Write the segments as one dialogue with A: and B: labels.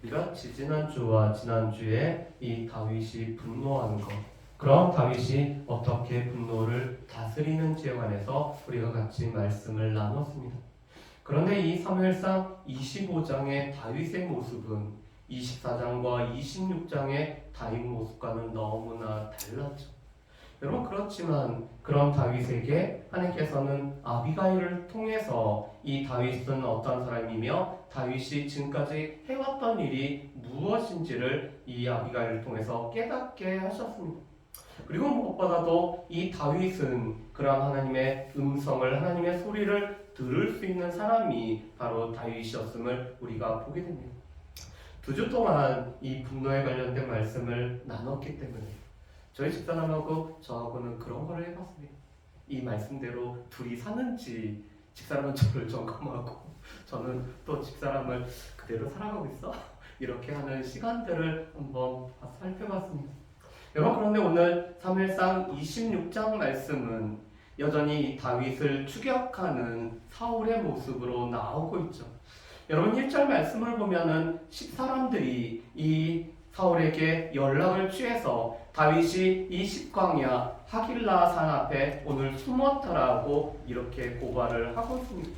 A: 우리가 지지난주와 지난주에 이 다윗이 분노하는 것, 그럼 다윗이 어떻게 분노를 다스리는지에 관해서 우리가 같이 말씀을 나눴습니다. 그런데 이 사무엘상 25장의 다윗의 모습은 24장과 26장의 다윗 모습과는 너무나 달랐죠. 여러분, 그렇지만 그런 다윗에게 하나님께서는 아비가일을 통해서 이 다윗은 어떤 사람이며 다윗이 지금까지 해왔던 일이 무엇인지를 이 아비가일을 통해서 깨닫게 하셨습니다. 그리고 무엇보다도 이 다윗은 그런 하나님의 음성을, 하나님의 소리를 들을 수 있는 사람이 바로 다윗이었음을 우리가 보게 됩니다. 2주 동안 이 분노에 관련된 말씀을 나눴기 때문에 저희 집사람하고 저하고는 그런 걸 해봤습니다. 이 말씀대로 둘이 사는지 집사람은 저를 점검하고 저는 또 집사람을 그대로 살아가고 있어? 이렇게 하는 시간들을 한번 살펴봤습니다. 여러분, 그런데 오늘 사무엘상 26장 말씀은 여전히 다윗을 추격하는 사울의 모습으로 나오고 있죠. 여러분, 1절 말씀을 보면은 사람들이 이 사울에게 연락을 취해서 다윗이 이 십광야 하길라 산 앞에 오늘 숨었더라고 이렇게 고발을 하고 있습니다.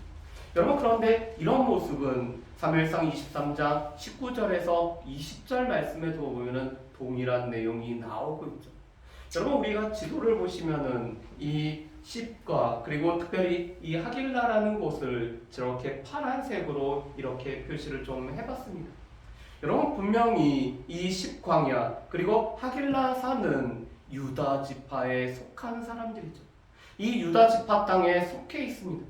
A: 여러분, 그런데 이런 모습은 사무엘상 23장 19절에서 20절 말씀에도 보면은 동일한 내용이 나오고 있죠. 여러분, 우리가 지도를 보시면은 이 십과 그리고 특별히 이 하길라라는 곳을 저렇게 파란색으로 이렇게 표시를 좀 해봤습니다. 여러분, 분명히 이 십광야 그리고 하길라 산은 유다 지파에 속한 사람들이죠. 이 유다 지파 땅에 속해 있습니다.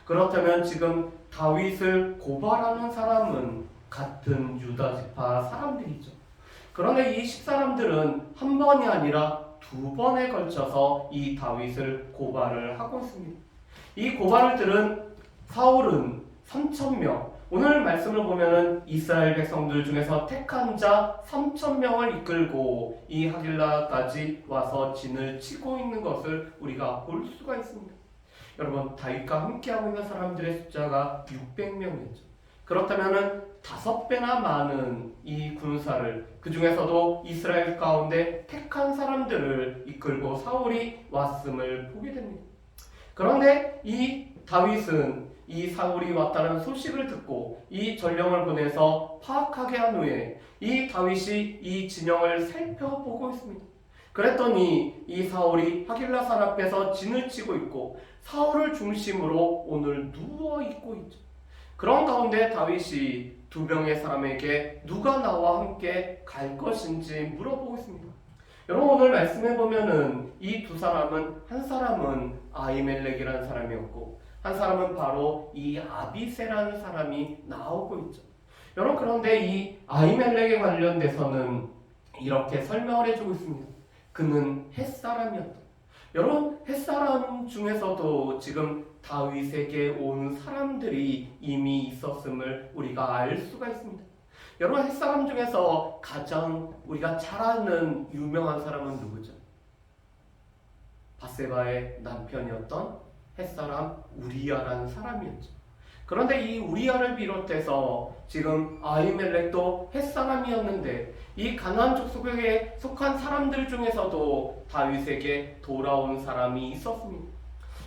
A: 그렇다면 지금 다윗을 고발하는 사람은 같은 유다 지파 사람들이죠. 그런데 이 10사람들은 한 번이 아니라 2번에 걸쳐서 이 다윗을 고발을 하고 있습니다. 이 고발을 들은 사울은 3,000명, 오늘 말씀을 보면은 이스라엘 백성들 중에서 택한 자 3,000명을 이끌고 이 하길라까지 와서 진을 치고 있는 것을 우리가 볼 수가 있습니다. 여러분, 다윗과 함께하고 있는 사람들의 숫자가 600명이었죠. 그렇다면은 5배나 많은 이 군사를, 그 중에서도 이스라엘 가운데 택한 사람들을 이끌고 사울이 왔음을 보게 됩니다. 그런데 이 다윗은 이 사울이 왔다는 소식을 듣고 이 전령을 보내서 파악하게 한 후에 이 다윗이 이 진영을 살펴보고 있습니다. 그랬더니 이 사울이 하길라산 앞에서 진을 치고 있고 사울을 중심으로 오늘 누워 있고 있죠. 그런 가운데 다윗이 2명의 사람에게 누가 나와 함께 갈 것인지 물어보고 있습니다. 여러분, 오늘 말씀해 보면은 이 2사람은, 한 사람은 아히멜렉이라는 사람이었고 한 사람은 바로 이 아비새라는 사람이 나오고 있죠. 여러분, 그런데 이 아히멜렉에 관련돼서는 이렇게 설명을 해주고 있습니다. 그는 햇사람이었다. 여러분, 햇사람 중에서도 지금 다윗에게 온 사람들이 이미 있었음을 우리가 알 수가 있습니다. 여러분, 햇사람 중에서 가장 우리가 잘 아는 유명한 사람은 누구죠? 바세바의 남편이었던 햇사람 우리야라는 사람이었죠. 그런데 이 우리야를 비롯해서 지금 아히멜렉도 햇사람이었는데 이 가나안 족속에 속한 사람들 중에서도 다윗에게 돌아온 사람이 있었습니다.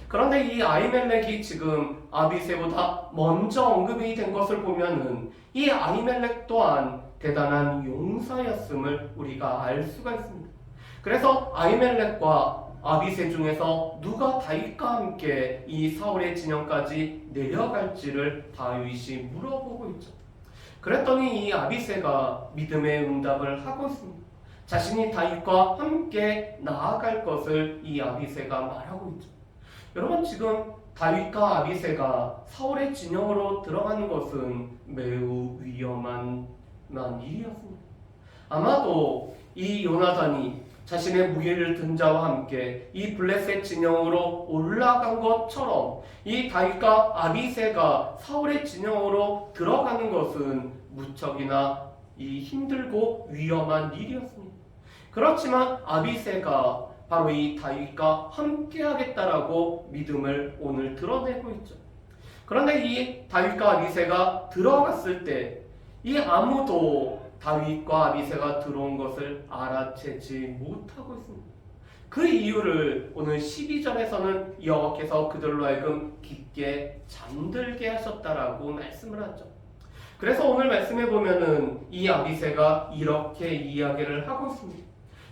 A: 그런데 이 아히멜렉이 지금 아비새보다 먼저 언급이 된 것을 보면은 이 아히멜렉 또한 대단한 용사였음을 우리가 알 수가 있습니다. 그래서 아히멜렉과 아비새 중에서 누가 다윗과 함께 이 사울의 진영까지 내려갈지를 다윗이 물어보고 있죠. 그랬더니 이 아비새가 믿음의 응답을 하고 있습니다. 자신이 다윗과 함께 나아갈 것을 이 아비새가 말하고 있죠. 여러분, 지금 다윗과 아비새가 사울의 진영으로 들어가는 것은 매우 위험한 일이었습니다. 아마도 이 요나단이 자신의 무기를 든 자와 함께 이 블레셋 진영으로 올라간 것처럼 이 다윗과 아비새가 사울의 진영으로 들어가는 것은 무척이나 이 힘들고 위험한 일이었습니다. 그렇지만 아비새가 바로 이 다윗과 함께 하겠다라고 믿음을 오늘 드러내고 있죠. 그런데 이 다윗과 아비새가 들어갔을 때 이 아무도 다윗과 아비새가 들어온 것을 알아채지 못하고 있습니다. 그 이유를 오늘 12절에서는 여호와께서 그들로 하여금 깊게 잠들게 하셨다라고 말씀을 하죠. 그래서 오늘 말씀해 보면은 이 아비새가 이렇게 이야기를 하고 있습니다.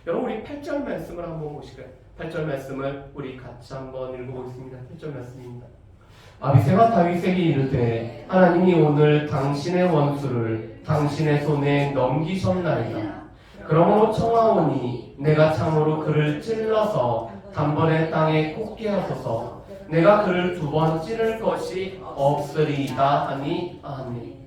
A: 여러분 우리 8절 말씀을 한번 보실까요? 8절 말씀을 우리 같이 한번 읽어보겠습니다. 8절 말씀입니다. 아비새가 다윗에게 이르되 하나님이 오늘 당신의 원수를 당신의 손에 넘기셨나이다. 그러므로 청하오니 내가 참으로 그를 찔러서 단번에 땅에 꽂게 하소서. 내가 그를 2번 찌를 것이 없으리이다 하니 아멘.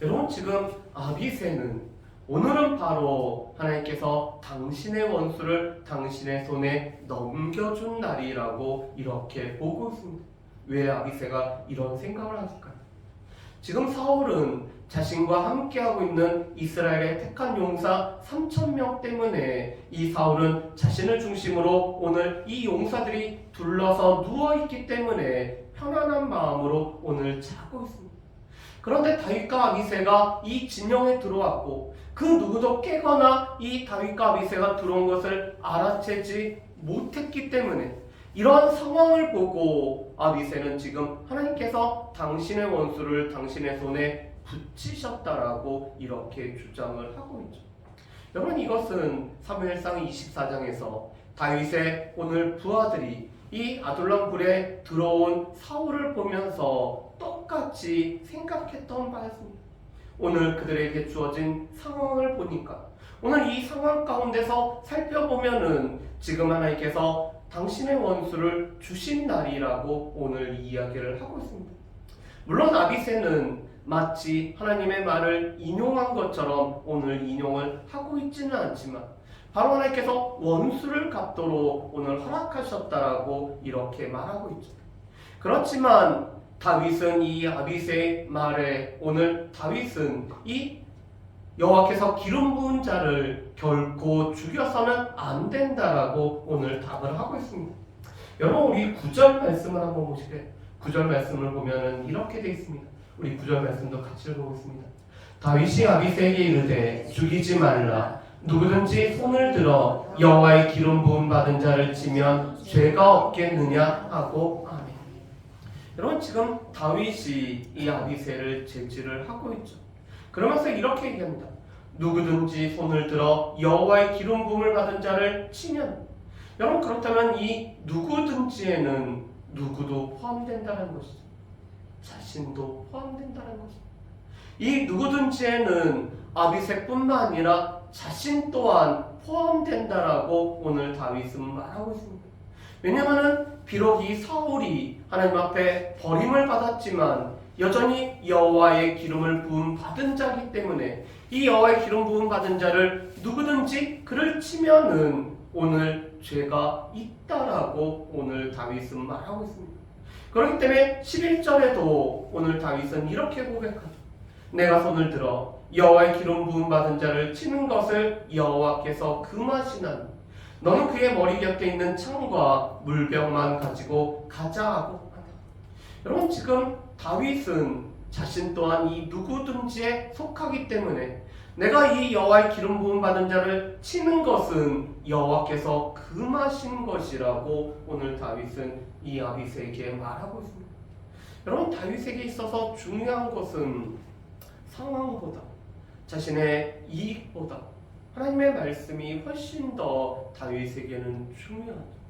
A: 여러분 지금 아비새는 오늘은 바로 하나님께서 당신의 원수를 당신의 손에 넘겨준 날이라고 이렇게 보고 있습니다. 왜 아비새가 이런 생각을 하실까요? 지금 사울은 자신과 함께하고 있는 이스라엘의 택한 용사 3,000명 때문에 이 사울은 자신을 중심으로 오늘 이 용사들이 둘러서 누워있기 때문에 편안한 마음으로 오늘 자고 있습니다. 그런데 다윗과 아비새가 이 진영에 들어왔고 그 누구도 깨거나 이 다윗과 아비새가 들어온 것을 알아채지 못했기 때문에 이러한 상황을 보고 아비새는 지금 하나님께서 당신의 원수를 당신의 손에 붙이셨다라고 이렇게 주장을 하고 있죠. 여러분 이것은 사무엘상 24장에서 다윗의 오늘 부하들이 이 아둘람 굴에 들어온 사울을 보면서 똑같이 생각했던 바였습니다. 오늘 그들에게 주어진 상황을 보니까 오늘 이 상황 가운데서 살펴보면은 지금 하나님께서 당신의 원수를 주신 날이라고 오늘 이야기를 하고 있습니다. 물론 아비새는 마치 하나님의 말을 인용한 것처럼 오늘 인용을 하고 있지는 않지만 바로 하나님께서 원수를 갚도록 오늘 허락하셨다라고 이렇게 말하고 있죠. 그렇지만 다윗은 이 아비새의 말에 오늘 다윗은 이 여호와께서 기름 부은 자를 결코 죽여서는 안 된다라고 오늘 답을 하고 있습니다. 여러분 우리 9절 말씀을 한번 보실게요. 9절 말씀을 보면은 이렇게 되어 있습니다. 우리 9절 말씀도 같이 읽어보겠습니다. 다윗이 아비새에게 이르되 죽이지 말라. 누구든지 손을 들어 여호와의 기름 부음 받은 자를 치면 죄가 없겠느냐 하고 아멘. 여러분 지금 다윗이 이 아비새를 제지를 하고 있죠. 그러면서 이렇게 얘기합니다. 누구든지 손을 들어 여호와의 기름 부음을 받은 자를 치면, 여러분 그렇다면 이 누구든지에는 누구도 포함된다는 것이죠. 자신도 포함된다는 것이죠. 이 누구든지에는 아비새뿐만 아니라 자신 또한 포함된다라고 오늘 다윗은 말하고 있습니다. 왜냐하면 비록 이 사울이 하나님 앞에 버림을 받았지만 여전히 여호와의 기름을 부음 받은 자이기 때문에 이 여호와의 기름 부음 받은 자를 누구든지 그를 치면은 오늘 죄가 있다라고 오늘 다윗은 말하고 있습니다. 그렇기 때문에 11절에도 오늘 다윗은 이렇게 고백하죠. 내가 손을 들어 여호와의 기름 부음 받은 자를 치는 것을 여호와께서 금하시나니 너는 그의 머리 곁에 있는 창과 물병만 가지고 가자 하고 하다. 여러분 지금 다윗은 자신 또한 이 누구든지에 속하기 때문에 내가 이 여호와의 기름 부음 받은 자를 치는 것은 여호와께서 금하신 것이라고 오늘 다윗은 이 아비새에게 말하고 있습니다. 여러분 다윗에게 있어서 중요한 것은 상황보다 자신의 이익보다 하나님의 말씀이 훨씬 더 다윗에게는 중요하죠.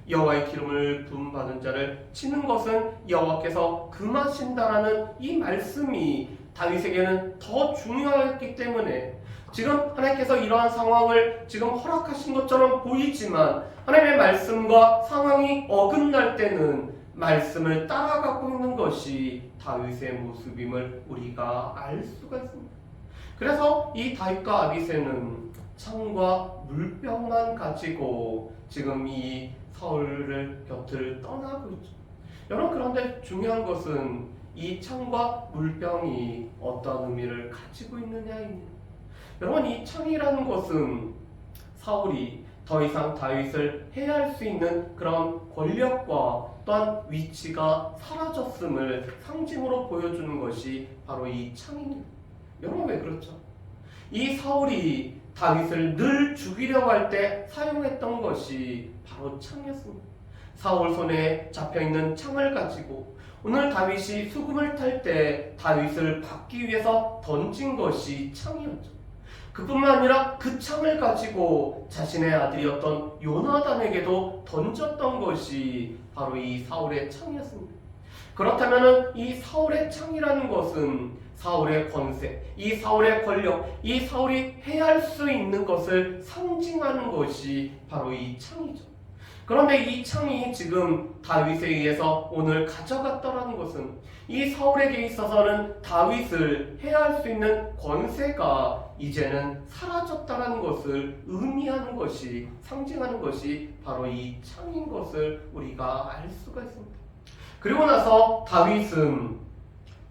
A: 여호와의 기름을 부음 받은 자를 치는 것은 여호와께서 금하신다라는 이 말씀이 다윗에게는 더 중요했기 때문에 지금 하나님께서 이러한 상황을 지금 허락하신 것처럼 보이지만 하나님의 말씀과 상황이 어긋날 때는 말씀을 따라가고 있는 것이 다윗의 모습임을 우리가 알 수가 있습니다. 그래서 이 다윗과 아비새는 창과 물병만 가지고 지금 이 사울을 곁을 떠나고 있죠. 여러분 그런데 중요한 것은 이 창과 물병이 어떤 의미를 가지고 있느냐입니다. 여러분 이 창이라는 것은 사울이 더 이상 다윗을 해할 수 있는 그런 권력과 또한 위치가 사라졌음을 상징으로 보여주는 것이 바로 이 창입니다. 여러분 왜 그렇죠? 이 사울이 다윗을 늘 죽이려고 할 때 사용했던 것이 바로 창이었습니다. 사울 손에 잡혀있는 창을 가지고 오늘 다윗이 수금을 탈 때 다윗을 받기 위해서 던진 것이 창이었죠. 그뿐만 아니라 그 창을 가지고 자신의 아들이었던 요나단에게도 던졌던 것이 바로 이 사울의 창이었습니다. 그렇다면 이 사울의 창이라는 것은 사울의 권세, 이 사울의 권력, 이 사울이 해할 수 있는 것을 상징하는 것이 바로 이 창이죠. 그런데 이 창이 지금 다윗에 의해서 오늘 가져갔다라는 것은 이 사울에게 있어서는 다윗을 해할 수 있는 권세가 이제는 사라졌다라는 것을 의미하는 것이, 상징하는 것이 바로 이 창인 것을 우리가 알 수가 있습니다. 그리고 나서 다윗은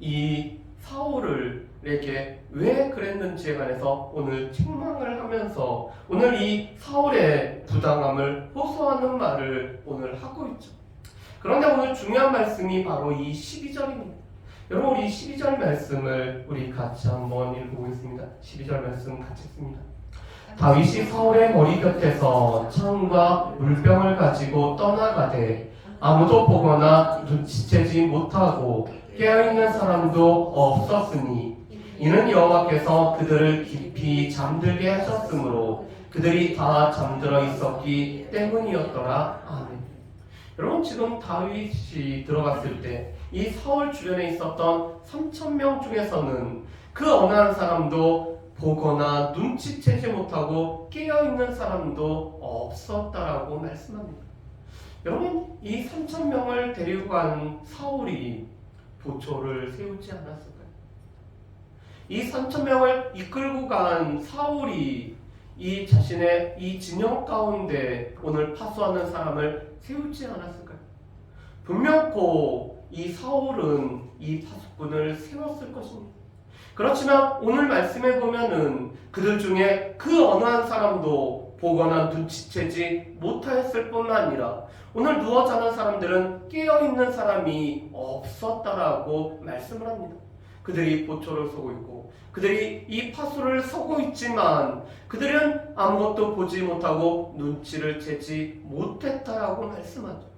A: 이 사울에게 왜 그랬는지에 관해서 오늘 책망을 하면서 오늘 이 사울의 부당함을 호소하는 말을 오늘 하고 있죠. 그런데 오늘 중요한 말씀이 바로 이 12절입니다. 여러분 우리 12절 말씀을 우리 같이 한번 읽어보겠습니다. 12절 말씀 같이 읽습니다. 다윗이 사울의 머리 곁에서 창과 물병을 가지고 떠나가되 아무도 보거나 눈치채지 못하고 깨어있는 사람도 없었으니 이는 여호와께서 그들을 깊이 잠들게 하셨으므로 그들이 다 잠들어 있었기 때문이었더라. 아멘. 여러분 지금 다윗이 들어갔을 때 이 사울 주변에 있었던 3,000명 중에서는 그 어느 한 사람도 보거나 눈치채지 못하고 깨어있는 사람도 없었다라고 말씀합니다. 여러분 이 3,000명을 데리고 간 사울이 보초를 세우지 않았을까요? 이 3,000명을 이끌고 간 사울이 이 자신의 이 진영 가운데 오늘 파수하는 사람을 세우지 않았을까요? 분명코 이 사울은 이 파수꾼을 세웠을 것입니다. 그렇지만 오늘 말씀에 보면은 그들 중에 그 어느 한 사람도 보거나 눈치채지 못하였을 뿐만 아니라 오늘 누워 자는 사람들은 깨어있는 사람이 없었다라고 말씀을 합니다. 그들이 보초를 서고 있고 그들이 이 파수를 서고 있지만 그들은 아무것도 보지 못하고 눈치를 채지 못했다라고 말씀하죠.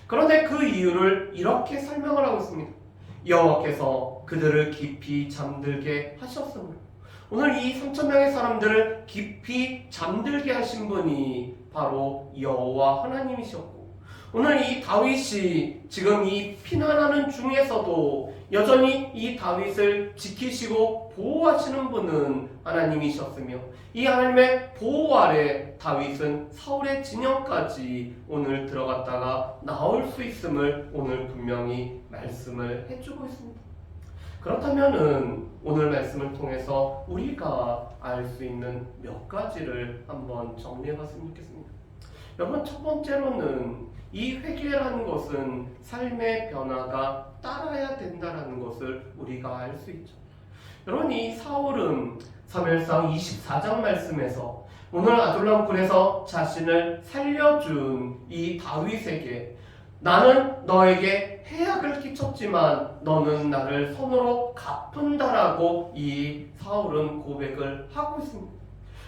A: 그런데 그 이유를 이렇게 설명을 하고 있습니다. 여호와께서 그들을 깊이 잠들게 하셨으므로. 오늘 이 3,000명의 사람들을 깊이 잠들게 하신 분이 바로 여호와 하나님이셨고 오늘 이 다윗이 지금 이 피난하는 중에서도 여전히 이 다윗을 지키시고 보호하시는 분은 하나님이셨으며 이 하나님의 보호 아래 다윗은 사울의 진영까지 오늘 들어갔다가 나올 수 있음을 오늘 분명히 말씀을 해주고 있습니다. 그렇다면은 오늘 말씀을 통해서 우리가 알 수 있는 몇 가지를 한번 정리해 봤으면 좋겠습니다. 여러분 첫 번째로는 이 회개라는 것은 삶의 변화가 따라야 된다는 것을 우리가 알 수 있죠. 여러분 이 사울은 사무엘상 24장 말씀에서 오늘 아둘람 굴에서 자신을 살려준 이 다윗에게 나는 너에게 해악을 끼쳤지만 너는 나를 선으로 갚은다라고 이 사울은 고백을 하고 있습니다.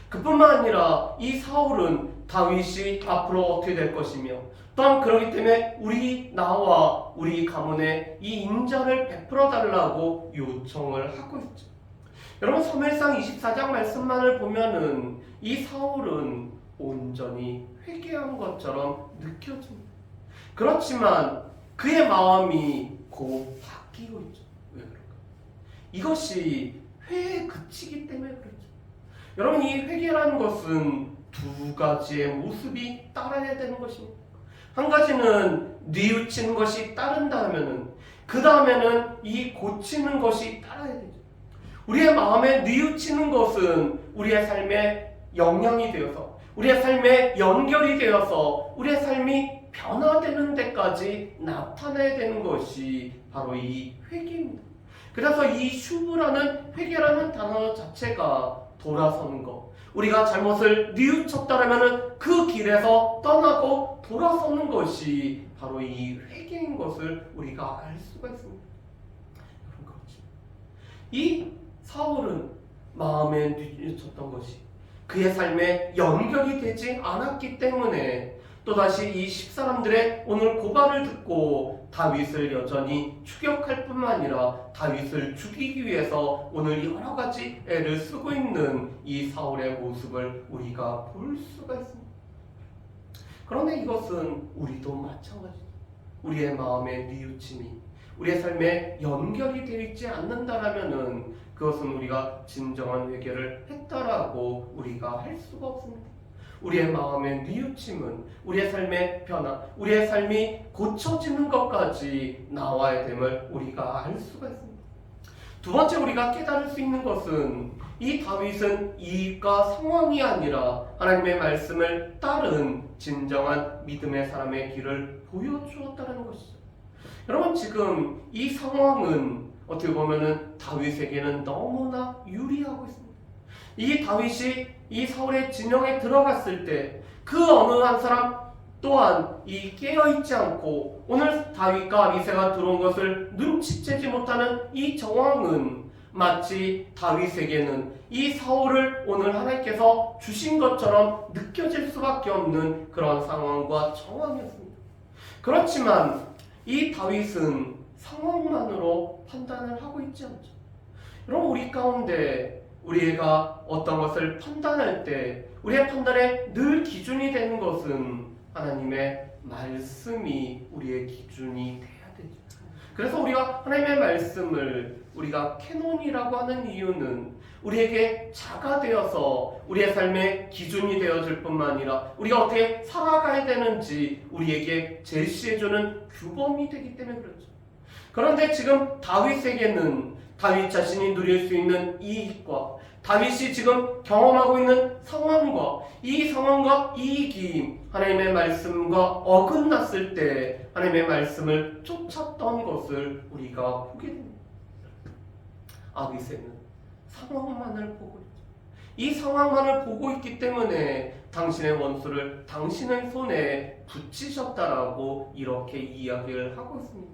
A: 그뿐만 아니라 이 사울은 다윗이 앞으로 어떻게 될 것이며 또한 그렇기 때문에 나와 우리 가문에 이 인자를 베풀어 달라고 요청을 하고 있죠. 여러분 사무엘상 24장 말씀만을 보면은 이 사울은 온전히 회개한 것처럼 느껴집니다. 그렇지만 그의 마음이 곧 바뀌고 있죠. 왜 그럴까? 이것이 회에 그치기 때문에 그렇죠. 여러분 이 회개라는 것은 두 가지의 모습이 따라야 되는 것입니다. 한 가지는 뉘우치는 것이 따른다 하면은 그 다음에는 이 고치는 것이 따라야 되죠. 우리의 마음에 뉘우치는 것은 우리의 삶에 영향이 되어서 우리의 삶에 연결이 되어서 우리의 삶이 변화되는 데까지 나타나야 되는 것이 바로 이 회개입니다. 그래서 이 슈브라는 회개라는 단어 자체가 돌아서는 것, 우리가 잘못을 뉘우쳤다라면 그 길에서 떠나고 돌아서는 것이 바로 이 회개인 것을 우리가 알 수가 있습니다. 그렇지. 이 사울은 마음에 뉘우쳤던 것이 그의 삶에 연결이 되지 않았기 때문에 또다시 이 10사람들의 오늘 고발을 듣고 다윗을 여전히 추격할 뿐만 아니라 다윗을 죽이기 위해서 오늘 여러 가지 애를 쓰고 있는 이 사울의 모습을 우리가 볼 수가 있습니다. 그런데 이것은 우리도 마찬가지입니다. 우리의 마음의 뉘우침이 우리의 삶에 연결이 되어 있지 않는다라면은 그것은 우리가 진정한 회개를 했다라고 우리가 할 수가 없습니다. 우리의 마음의 뉘우침은 우리의 삶의 변화, 우리의 삶이 고쳐지는 것까지 나와야 됨을 우리가 알 수가 있습니다. 두 번째 우리가 깨달을 수 있는 것은 이 다윗은 이익과 상황이 아니라 하나님의 말씀을 따른 진정한 믿음의 사람의 길을 보여주었다는 것이죠. 여러분, 지금 이 상황은 어떻게 보면은 다윗에게는 너무나 유리하고 있습니다. 이 다윗이 이 사울의 진영에 들어갔을 때 그 어느 한 사람 또한 이 깨어있지 않고 오늘 다윗과 아비새가 들어온 것을 눈치채지 못하는 이 정황은 마치 다윗에게는 이 사울을 오늘 하나님께서 주신 것처럼 느껴질 수밖에 없는 그런 상황과 정황이었습니다. 그렇지만 이 다윗은 상황만으로 판단을 하고 있지 않죠. 여러분, 우리 가운데 우리가 어떤 것을 판단할 때 우리의 판단에 늘 기준이 되는 것은 하나님의 말씀이 우리의 기준이 돼야 되죠. 그래서 우리가 하나님의 말씀을 우리가 캐논이라고 하는 이유는 우리에게 자가 되어서 우리의 삶의 기준이 되어줄 뿐만 아니라 우리가 어떻게 살아가야 되는지 우리에게 제시해주는 규범이 되기 때문에 그렇죠. 그런데 지금 다윗에게는 다윗 자신이 누릴 수 있는 이익과 다윗이 지금 경험하고 있는 상황과 이 상황과 이익이 하나님의 말씀과 어긋났을 때 하나님의 말씀을 쫓았던 것을 우리가 보게 됩니다. 아비새는 상황만을 보고 있죠. 이 상황만을 보고 있기 때문에 당신의 원수를 당신의 손에 붙이셨다라고 이렇게 이야기를 하고 있습니다.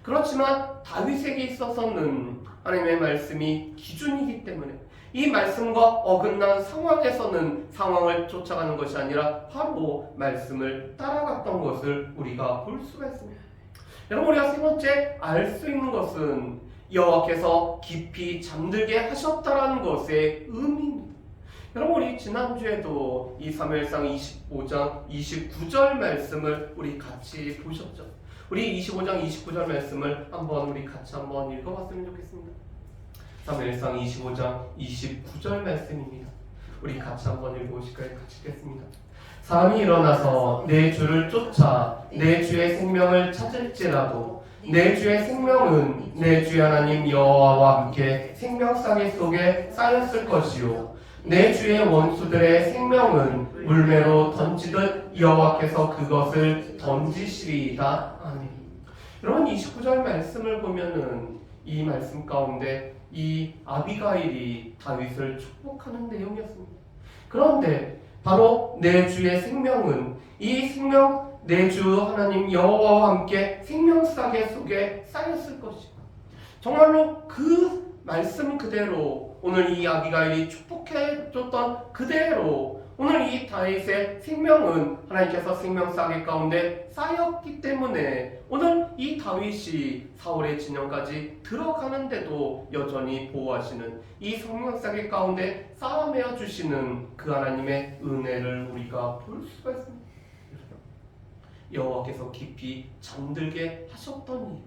A: 그렇지만 다윗에게 있어서는 하나님의 말씀이 기준이기 때문에 이 말씀과 어긋난 상황에서는 상황을 쫓아가는 것이 아니라 바로 말씀을 따라갔던 것을 우리가 볼 수가 있습니다. 여러분, 우리가 세 번째 알 수 있는 것은 여호와께서 깊이 잠들게 하셨다라는 것의 의미입니다. 여러분, 우리 지난주에도 이 사무엘상 25장 29절 말씀을 우리 같이 보셨죠? 우리 25장 29절 말씀을 우리 같이 한번 읽어봤으면 좋겠습니다. 사무엘상 25장 29절 말씀입니다. 우리 같이 한번 읽어보실까요? 같이 읽겠습니다. 사람이 일어나서 내 주를 쫓아 내 주의 생명을 찾을지라도 내 주의 생명은 내 주의 하나님 여호와와 함께 생명싸개 속에 쌓였을 것이요 내 주의 원수들의 생명은 물매로 던지듯 여호와께서 그것을 던지시리이다. 아멘. 여러분, 29절 말씀을 보면은 이 말씀 가운데 이 아비가일이 다윗을 축복하는 내용이었습니다. 그런데 바로 내 주의 생명은 이 생명 내 주 하나님 여호와와 함께 생명싸개 속에 쌓였을 것이고 정말로 그 말씀 그대로 오늘 이 아비가일이 축복해줬던 그대로 오늘 이 다윗의 생명은 하나님께서 생명싸개 가운데 쌓였기 때문에 오늘 이 다윗이 사울의 진영까지 들어가는데도 여전히 보호하시는 이 생명싸개 가운데 쌓아매어 주시는 그 하나님의 은혜를 우리가 볼 수가 있습니다. 여호와께서 깊이 잠들게 하셨더니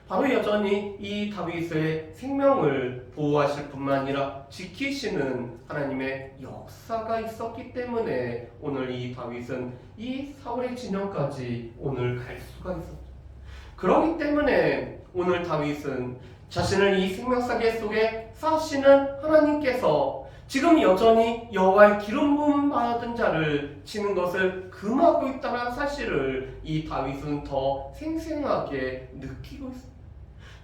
A: 바로 여전히 이 다윗의 생명을 보호하실 뿐만 아니라 지키시는 하나님의 역사가 있었기 때문에 오늘 이 다윗은 이 사울의 진영까지 오늘 갈 수가 있었죠. 그렇기 때문에 오늘 다윗은 자신을 이 생명싸개 속에 사시는 하나님께서 지금 여전히 여호와의 기름 부음 받은 자를 치는 것을 금하고 있다는 사실을 이 다윗은 더 생생하게 느끼고 있습니다.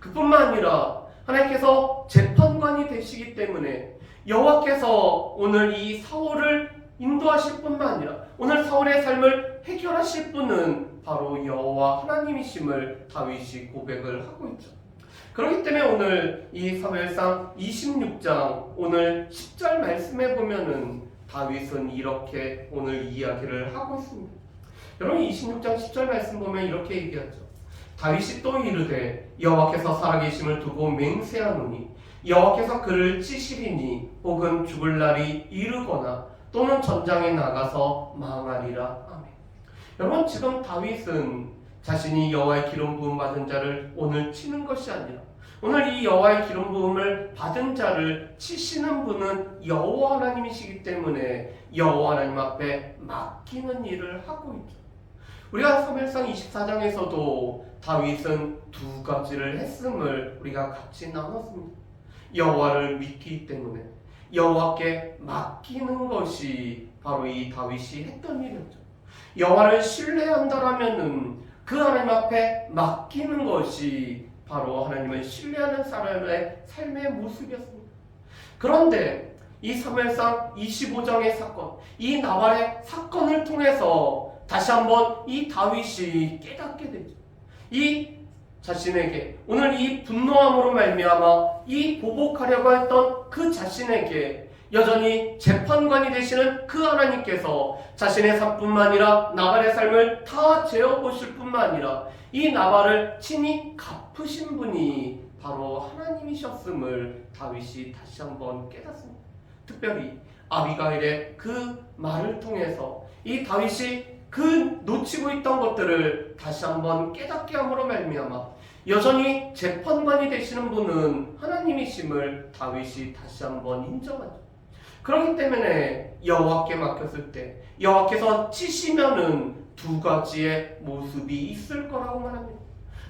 A: 그뿐만 아니라 하나님께서 재판관이 되시기 때문에 여호와께서 오늘 이 사울을 인도하실 뿐만 아니라 오늘 사울의 삶을 해결하실 분은 바로 여호와 하나님이심을 다윗이 고백을 하고 있죠. 그렇기 때문에 오늘 이 사무엘상 26장 오늘 10절 말씀에 보면은 다윗은 이렇게 오늘 이야기를 하고 있습니다. 여러분 26장 10절 말씀 보면 이렇게 얘기하죠. 다윗이 또 이르되 여호와께서 살아계심을 두고 맹세하노니 여호와께서 그를 치시리니 혹은 죽을 날이 이르거나 또는 전장에 나가서 망하리라. 아멘. 여러분 지금 다윗은 자신이 여호와의 기름 부음 받은 자를 오늘 치는 것이 아니라 오늘 이 여호와의 기름 부음을 받은 자를 치시는 분은 여호와 하나님이시기 때문에 여호와 하나님 앞에 맡기는 일을 하고 있죠. 우리가 사무엘상 24장에서도 다윗은 두 가지를 했음을 우리가 같이 나눴습니다. 여호와를 믿기 때문에 여호와께 맡기는 것이 바로 이 다윗이 했던 일이었죠. 여호와를 신뢰한다라면은 그 하나님 앞에 맡기는 것이 바로 하나님을 신뢰하는 사람의 삶의 모습이었습니다. 그런데 이 사무엘상 25장의 사건, 이 나발의 사건을 통해서 다시 한번 이 다윗이 깨닫게 되죠. 이 자신에게 오늘 이 분노함으로 말미암아 이 보복하려고 했던 그 자신에게 여전히 재판관이 되시는 그 하나님께서 자신의 삶뿐만 아니라 나발의 삶을 다 재어보실 뿐만 아니라 이 나발을 친히 갚으신 분이 바로 하나님이셨음을 다윗이 다시 한번 깨닫습니다. 특별히 아비가일의 그 말을 통해서 이 다윗이 그 놓치고 있던 것들을 다시 한번 깨닫게 함으로 말미암아 여전히 재판관이 되시는 분은 하나님이심을 다윗이 다시 한번 인정하죠. 그렇기 때문에 여호와께 맡겼을 때 여호와께서 치시면은 두 가지의 모습이 있을 거라고 말합니다.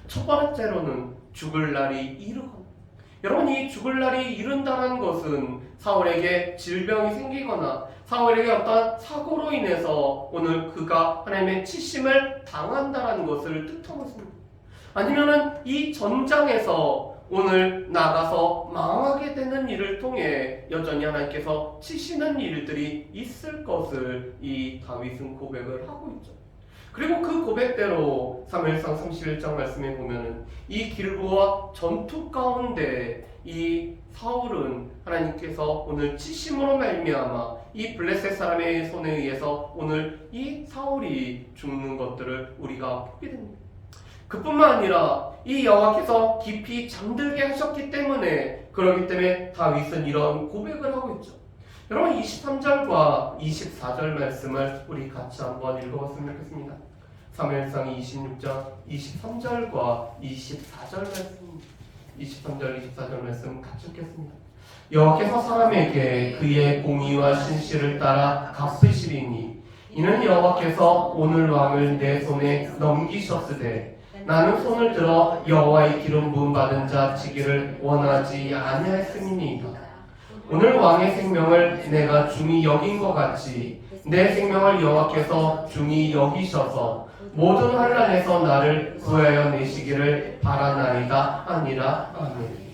A: 첫 번째로는 죽을 날이 이르거나. 여러분 이 죽을 날이 이른다는 것은 사울에게 질병이 생기거나 사울에게 어떤 사고로 인해서 오늘 그가 하나님의 치심을 당한다는 것을 뜻하고 있습니다. 아니면은 이 전장에서 오늘 나가서 망하게 되는 일을 통해 여전히 하나님께서 치시는 일들이 있을 것을 이 다윗은 고백을 하고 있죠. 그리고 그 고백대로 사무엘상 31장 말씀에 보면은 이 길보아 전투 가운데 이 사울은 하나님께서 오늘 치심으로 말미암아 이 블레셋 사람의 손에 의해서 오늘 이 사울이 죽는 것들을 우리가 보게 됩니다. 그뿐만 아니라 이 여호와께서 깊이 잠들게 하셨기 때문에 그렇기 때문에 다윗은 이런 고백을 하고 있죠. 여러분 23절과 24절 말씀을 우리 같이 한번 읽어봤으면 좋겠습니다. 사무엘상 26장 23절과 24절 말씀 23절 24절 말씀 같이 읽겠습니다. 여호와께서 사람에게 그의 공의와 신실을 따라 갚으시리니 이는 여호와께서 오늘 왕을 내 손에 넘기셨으되 나는 손을 들어 여호와의 기름 부음 받은 자 치기를 원하지 아니하였음이니이다. 오늘 왕의 생명을 내가 중히 여긴 것 같이 내 생명을 여호와께서 중히 여기셔서 모든 환난에서 나를 구하여 내시기를 바라나이다 아니라. 아멘.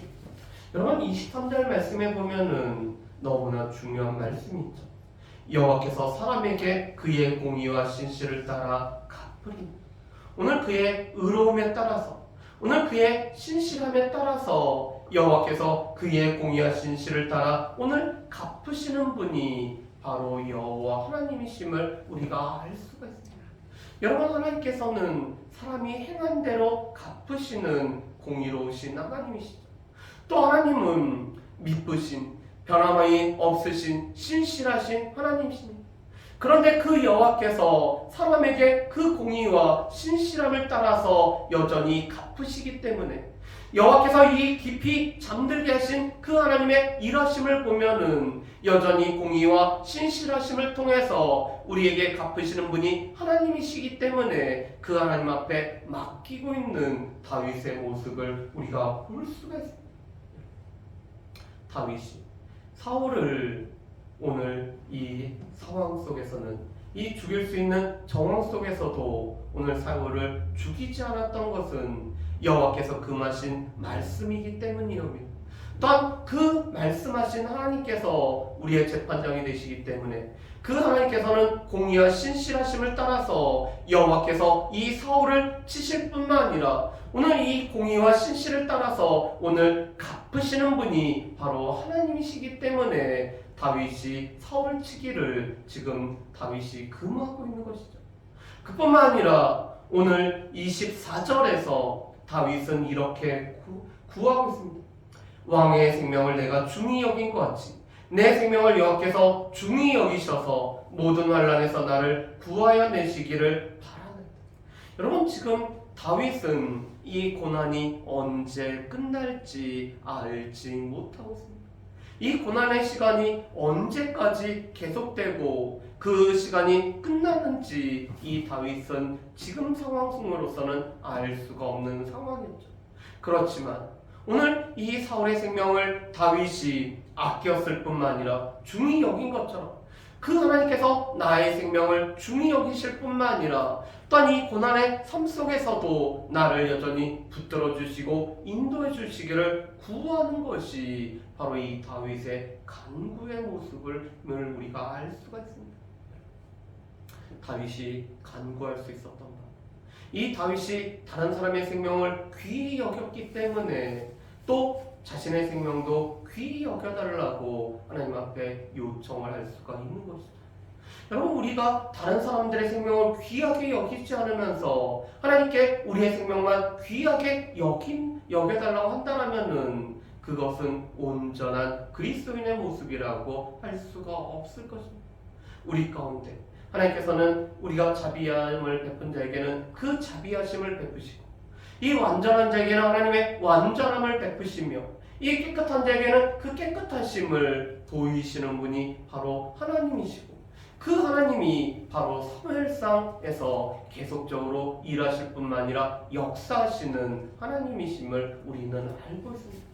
A: 여러분 23절 말씀에 보면은 너무나 중요한 말씀이 있죠. 여호와께서 사람에게 그의 공의와 신실을 따라 갚으리니 오늘 그의 의로움에 따라서 오늘 그의 신실함에 따라서 여호와께서 그의 공의와 신실을 따라 오늘 갚으시는 분이 바로 여호와 하나님이심을 우리가 알 수가 있습니다. 여러분 하나님께서는 사람이 행한 대로 갚으시는 공의로우신 하나님이시죠. 또 하나님은 미쁘신 변함이 없으신 신실하신 하나님이십니다. 그런데 그 여호와께서 사람에게 그 공의와 신실함을 따라서 여전히 갚으시기 때문에 여호와께서 이 깊이 잠들게 하신 그 하나님의 일하심을 보면은 여전히 공의와 신실하심을 통해서 우리에게 갚으시는 분이 하나님이시기 때문에 그 하나님 앞에 맡기고 있는 다윗의 모습을 우리가 볼 수가 있습니다. 다윗이 사울을 오늘 이 상황 속에서는 이 죽일 수 있는 정황 속에서도 오늘 사울을 죽이지 않았던 것은 여호와께서 금하신 말씀이기 때문이옵니다. 또한 그 말씀하신 하나님께서 우리의 재판장이 되시기 때문에 그 하나님께서는 공의와 신실하심을 따라서 여호와께서 이 사울을 치실 뿐만 아니라 오늘 이 공의와 신실을 따라서 오늘 갚으시는 분이 바로 하나님이시기 때문에 다윗이 사울 치기를 지금 다윗이 금하고 있는 것이죠. 그뿐만 아니라 오늘 24절에서 다윗은 이렇게 구하고 있습니다. 왕의 생명을 내가 중히 여긴 것 같이 내 생명을 여호와께서 중히 여기셔서 모든 환난에서 나를 구하여 내시기를 바라는. 여러분, 지금 다윗은 이 고난이 언제 끝날지 알지 못하고 있습니다. 이 고난의 시간이 언제까지 계속되고 그 시간이 끝나는지 이 다윗은 지금 상황 속으로서는 알 수가 없는 상황이었죠. 그렇지만 오늘 이 사울의 생명을 다윗이 아꼈을 뿐만 아니라 중히 여긴 것처럼 그 하나님께서 나의 생명을 중히 여기실 뿐만 아니라 또한 이 고난의 삶 속에서도 나를 여전히 붙들어 주시고 인도해 주시기를 구하는 것이 바로 이 다윗의 간구의 모습을 우리가 알 수가 있습니다. 다윗이 간구할 수 있었던 것, 이 다윗이 다른 사람의 생명을 귀히 여겼기 때문에 또 자신의 생명도 귀히 여겨달라고 하나님 앞에 요청을 할 수가 있는 것이죠. 여러분, 우리가 다른 사람들의 생명을 귀하게 여기지 않으면서 하나님께 우리의 생명만 귀하게 여겨달라고 한다면은 그것은 온전한 그리스도인의 모습이라고 할 수가 없을 것입니다. 우리 가운데 하나님께서는 우리가 자비함을 베푼 자에게는 그 자비하심을 베푸시고 이 완전한 자에게는 하나님의 완전함을 베푸시며 이 깨끗한 자에게는 그 깨끗하심을 보이시는 분이 바로 하나님이시고 그 하나님이 바로 사무엘상에서 계속적으로 일하실 뿐만 아니라 역사하시는 하나님이심을 우리는 알고 있습니다.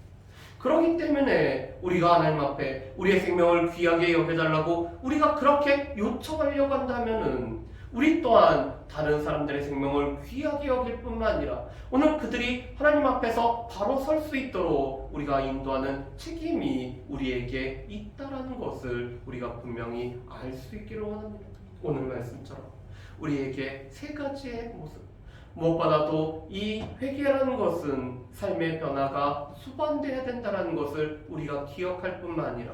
A: 그렇기 때문에 우리가 하나님 앞에 우리의 생명을 귀하게 여겨달라고 우리가 그렇게 요청하려고 한다면은 우리 또한 다른 사람들의 생명을 귀하게 여길 뿐만 아니라 오늘 그들이 하나님 앞에서 바로 설 수 있도록 우리가 인도하는 책임이 우리에게 있다라는 것을 우리가 분명히 알 수 있기를 원합니다. 오늘 말씀처럼 우리에게 세 가지의 모습, 무엇보다도 이 회개라는 것은 삶의 변화가 수반되어야 된다는 것을 우리가 기억할 뿐만 아니라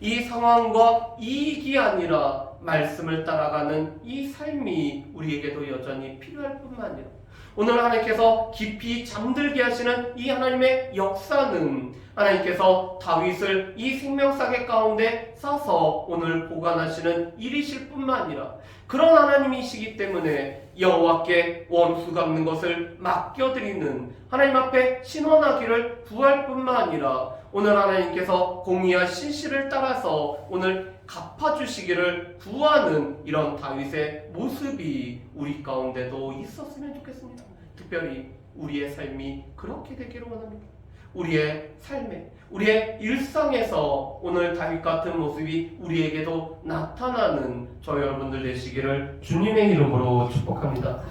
A: 이 상황과 이익이 아니라 말씀을 따라가는 이 삶이 우리에게도 여전히 필요할 뿐만 아니라 오늘 하나님께서 깊이 잠들게 하시는 이 하나님의 역사는 하나님께서 다윗을 이 생명사계 가운데 싸서 오늘 보관하시는 일이실 뿐만 아니라 그런 하나님이시기 때문에 여호와께 원수 갚는 것을 맡겨드리는 하나님 앞에 신원하기를 구할 뿐만 아니라 오늘 하나님께서 공의와 신실을 따라서 오늘 갚아주시기를 구하는 이런 다윗의 모습이 우리 가운데도 있었으면 좋겠습니다. 특별히 우리의 삶이 그렇게 되기를 원합니다. 우리의 삶에, 우리의 일상에서 오늘 다윗 같은 모습이 우리에게도 나타나는 저 여러분들 되시기를 주님의 이름으로 축복합니다.